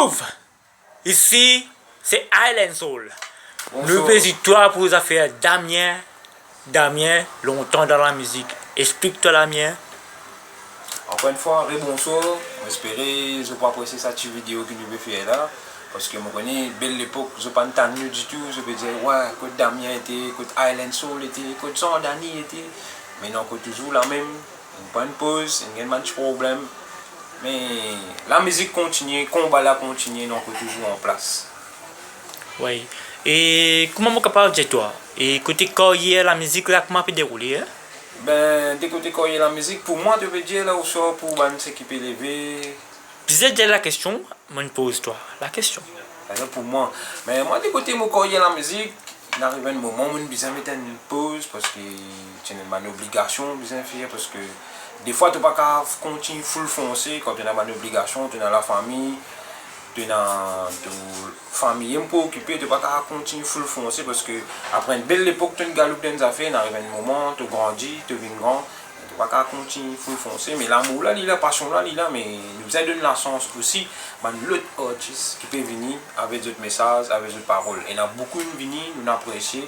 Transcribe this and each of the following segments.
Groove. Ici, c'est Island Soul. Bonsoir. Le petit toi pour les affaires Damien. Damien, longtemps dans la musique. Explique-toi la mienne. Encore une fois, bonsoir. J'espère que je ne vais pas apprécier cette vidéo que nous vais faire là. Parce que je connais belle l'époque, je ne suis pas entendu du tout. Je peux dire, ouais, que Damien était, que Island Soul était, que Son Dani était. Mais non, que toujours la même. On prend une pause, il y a un petit problème. Mais la musique continue, le combat là continue, donc toujours en place. Oui. Et comment on est capable de dire toi? Et côté carrière, la musique là, comment peut dérouler? Ben, dès côté carrière la musique, pour moi, tu veux dire là où sort pour s'équiper lever. Disais déjà la question, moi je pose toi la question. Pour moi. Mais moi, du côté mon carrière la musique, il arrive un moment où je besoin mettre une pause parce que c'est une obligation besoin faire parce que des fois tu ne peux pas continuer full foncer quand tu as une obligation, tu as la famille, tu as la famille pour occuper, tu ne peux pas continuer full foncer parce que après une belle époque tu as une galope dans les affaires, il arrive un moment, tu grandis, tu deviens grand. Tu ne peux pas continuer full foncer, mais l'amour là, la passion là, mais nous a donné la chance aussi, l'autre artiste qui peut venir avec d'autres messages, avec d'autres paroles. Il y a beaucoup de venir, nous apprécions,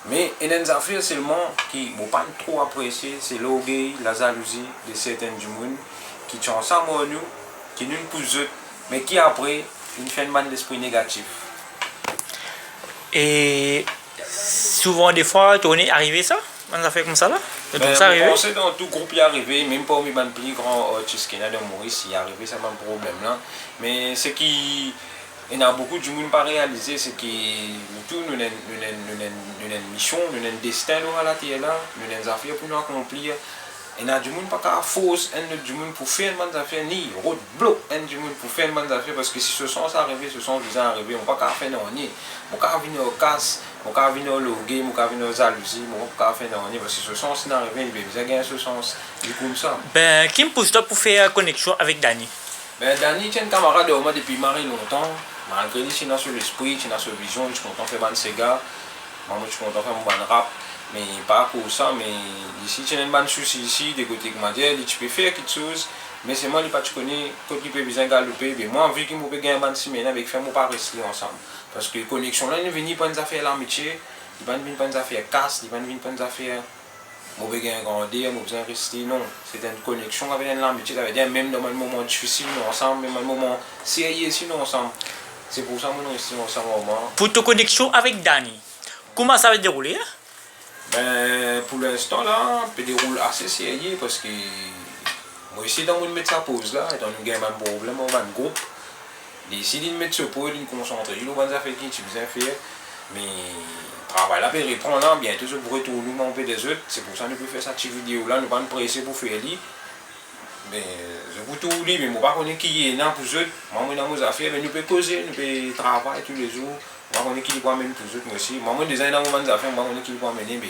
mais il y a des affaires seulement qui ne pas trop apprécier, c'est l'orgueil, la jalousie de certains du monde qui sont ensemble à nous, qui nous poussent, mais qui après, ils font un l'esprit négatif. Et souvent des fois, tu es arrivé ça? On a fait comme ça là? Donc ça arrive. C'est dans tout groupe qui est arrivé, même pas mes plus grands artistes qui sont dans Maurice, il est arrivé, c'est un problème là. Mais ce qui il y a beaucoup de monde pas réalisé, c'est que nous avons une mission, nous avons un destin à la terre là, nous avons des affaires pour nous accomplir. Il y a du monde pas qu'à force, il y a du monde pour faire des affaires, ni roadblock, il y a du monde pour faire des affaires, parce que si ce sont arrivé, ce sont déjà arrivé, on ne peut pas faire rien. On ne peut pas venir au casse, on ne peut pas venir au logué, on ne peut pas venir aux jalousies, on ne peut pas faire rien, parce que ce sont arrivé, il y a ce sens, du coup, ça. Ben, qui me pousse toi pour faire connexion avec Dani? Ben, Dani, c'est un camarade de moi depuis Marie longtemps, malgré lui, c'est sur l'esprit, c'est sur la vision, je suis content de faire des Sega, moi je suis content de faire mon rap. Mais pas pour ça, mais ici tu as un bon souci ici, des côtés que je dis, tu peux faire quelque chose, mais c'est moi qui connais, quand tu peux bien galoper, mais moi vu que je peux gagner un bon semaine avec faire mon pas rester ensemble. Parce que la connexion là, il ne vient pas des affaires l'amitié, il ne vient pas des affaires casse, il ne vient pas des affaires, je peux gagner un grandir, je besoin rester, non. C'est une connexion avec l'amitié, ça veut dire même dans un moment difficile, nous ensemble, même un moment sérieux, nous ensemble. C'est pour ça que nous restons ensemble. Pour ta connexion avec Dani, comment ça va dérouler? Ben, pour l'instant, là, on peut dérouler assez sérieux parce que moi, ici, dans mettre sa pause là, étant donné qu'il y a un problème, on va un groupe. Ici, il mettre ce pause, il concentrer, il va faire qui tu besoin faire. Mais le travail là, peut reprendre là, bientôt, je pourrais retourner mon peu des autres. C'est pour ça que nous pouvons faire cette vidéo là, nous ne pas nous presser pour faire lui. Mais je peux tout dire, mais je ne sais pas qui est là pour eux. Moi, je dans mes affaires, mais nous pouvons causer, nous pouvons travailler tous les jours. Moi, je qui peut amener pour eux, moi aussi. Moi, déjà dans mes affaires, moi, je qui peut amener, mais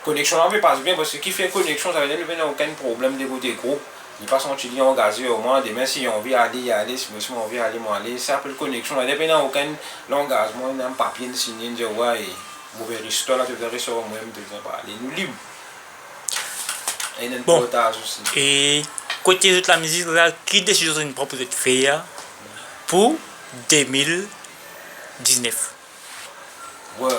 connexion là, passe bien parce que qui fait connexion, ça veut dire qu'il n'y a aucun problème de côté groupe. Il passe en Chili engagé au moins, demain si on veut aller, y aller, si moi on veut aller, moi aller. C'est un peu de connexion, il n'y a aucun engagement, il n'y a un papier de signer, dire ouais, vous verrez ça là, tu verrez ça moi-même, tu ne pas aller, nous libre. Et il y a un portage aussi. Et côté de la musique, là, qui décide de proposer de faire pour 2019? Ouais,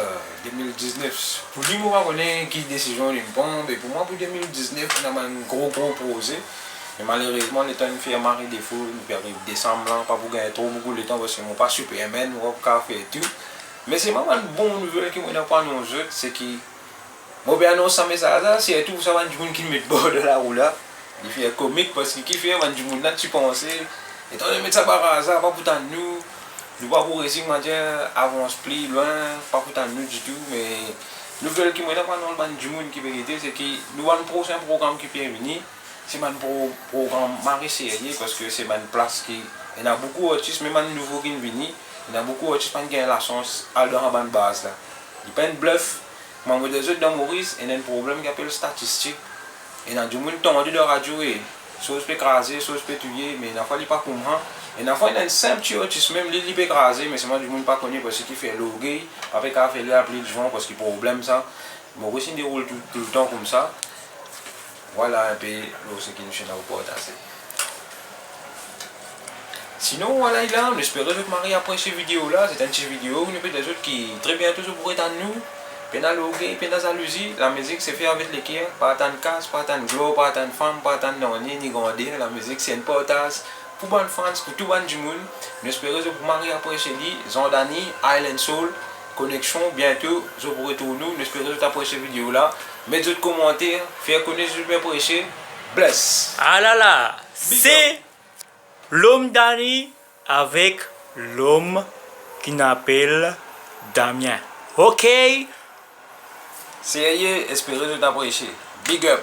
2019. Pour lui, moi, on a qui décision d'une bombe. Et pour moi, pour 2019, on a un gros projet. Mais malheureusement, le temps de faire marrer des fous, nous arrive décembre, pas pour gagner trop beaucoup de temps parce que je ne suis pas Superman, on va faire tout. Mais c'est vraiment une bonne nouvelle qui m'a pas nous autres, c'est que moi, bien annonce ça, mais ça, c'est tout ça, du monde qui met bord de la roue là. Il fait comique parce que qui fait, du monde là, tu penses, et toi, de mettre ça par hasard, pas pour tant nous. Nous ne pouvons pas réussir à avancer plus loin, pas pour nous du tout, mais nous voulons que nous avons du monde qui peut aider, c'est que nous avons un prochain programme qui peut venir, c'est un programme marré sérieux parce que c'est une place qui. Il y a beaucoup d'artistes, même un nouveau qui vient, il y a beaucoup d'artistes qui ont la chance d'aller dans la base là. Il n'y a pas de bluff, mais des autres dans Maurice, il y a un problème qui appelle statistique. Il y a du monde qui tendu de la radio, chose peut écraser, chose peut tuer, mais il n'a pas comprendre. Et la fois, il y a un simple artiste, même il peut écraser, mais c'est moi du monde pas connu parce qu'il fait l'orgueil, après qu'il a fait l'appeler du vent parce qu'il y a problème ça. Maurice il déroule tout le temps comme ça. Voilà un peu ce qui nous chaîne au portage. Sinon, voilà, là, j'espère que vous m'avez apprécié cette vidéo-là. C'est une petite vidéo, nous peut des autres qui, très bientôt, vous pourrez entendre nous. Pendant le gay, pendant la jalousie, la musique c'est fait avec l'équerre, pas tant de casse, pas tant de glow, pas tant de femme, pas tant de nonni, ni grandeur. La musique c'est une portage pour bonne France, pour tout le monde du monde. J'espère que vous m'avez apprécié. Zondani, Island Soul, connexion, bientôt, je vous retourne nous. J'espère que vous avez apprécié cette vidéo-là. Mettez d'autres commentaires, faites connaître si vous avez apprécié. Bless! Ah là là, c'est l'homme Dani avec l'homme qui n'appelle Damien. Ok? Sérieux, espérez que vous avez apprécié. Big up!